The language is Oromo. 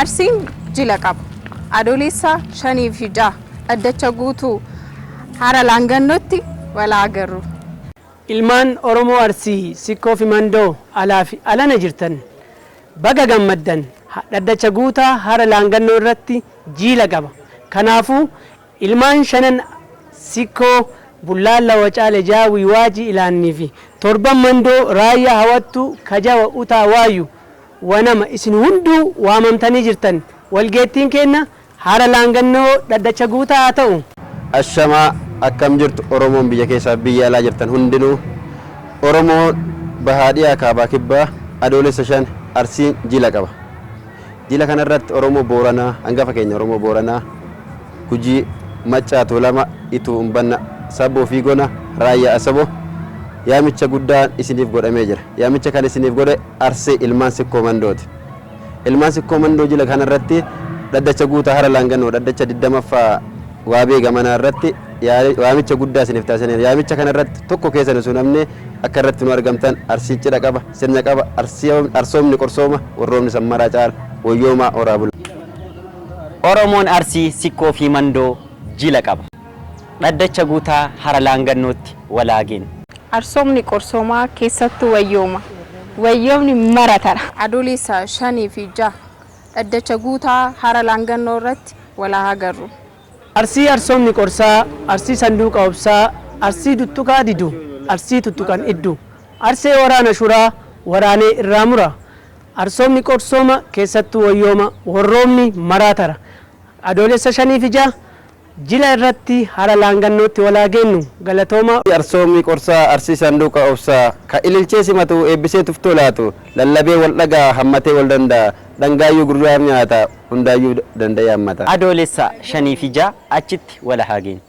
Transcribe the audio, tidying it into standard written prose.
Arsiin jila qaba. Adoolessa 5 fi 6 dhaddacha guutuu hara laangannootti walaa agarru. Ilmaan Oromoo Arsii Sikkoo fi Mandoo alaa fi alana jirtan baga gammaddan dhaddacha guutaa hara laangannoo irratti jila qaba. Kanaafuu ilmaan shanan Sikkoo Bullaalla Wacaale Jaawii Waajii ilaannii fi torban Mandoo raayyaa hawattu kajawa utaa waayu wanama isin hunduu waamamtanii jirtan walgeettiin kenna hara laangannoo dhaddacha guutaa haa ta'u. Ashamaa akkam jirtu Oromoon biyya keessaa biyya alaa jirtan hundinuu Oromoo bahaadhiyaa kaabaa kibbaa adoolessa 5 Arsiin jila qaba. Jila kanarratti Oromoo Booranaa hangafa keenya Oromoo Booranaa Gujii Maccaa Tuulama Ituu Umbanna Saboo fi Gona Raayyaa Asaboo yaamicha guddaan isiniif godhamee jira. Yaamicha kan isiniif godhe Arsii ilmaan Sikkoo Mandooti. Ilmaan Sikkoo Mandoo jila kanarratti dhaddacha guutaa hara laangannoo dhaddacha 20ffaa waabee gamanaa irratti yaamicha guddaa isiniif taasisaniiru. Yaamicha kanarratti tokko keessan osoo namni akka irratti nu argamtan Arsii cidha qaba, sirna qaba, arsoomni qorsooma, warroomni sammaraa caala, wayyoomaa horaa bula. Oromoon Arsii Sikkoo fi Mandoo jila qaba. Dhaddacha guutaa hara laangannootti walaageen. Arsoomni qorsoomaa keessattuu wayyooma. Wayyoomni maratara. Adoolessa 5 fi 6 dhaddacha guutaa hara laangannoo irratti walaa agarru. Arsii arsoomni qorsaa, Arsii sanduuqa obsaa, Arsii tuttuqaa didu, Arsii tuttuqan iddu, Arsee waraana shuraa, waraanee irraa mura. Arsoomni qorsooma keessattuu wayyooma, warroomni maraatara. Adoolessa 5 fi 6 jila irratti hara laangannootti walaagennu galatooma. Arsoomni qorsaa Arsii sanduuqa obsaa ka ililchee simatu eebbisee tuftoo laatu lallabee wal dhagaa hammatee wal danda'a dhangaayyuu gurguraan nyaata hundaayyuu danda'ee hammata. Adoolessa 5 fi 6 achitti walaageen.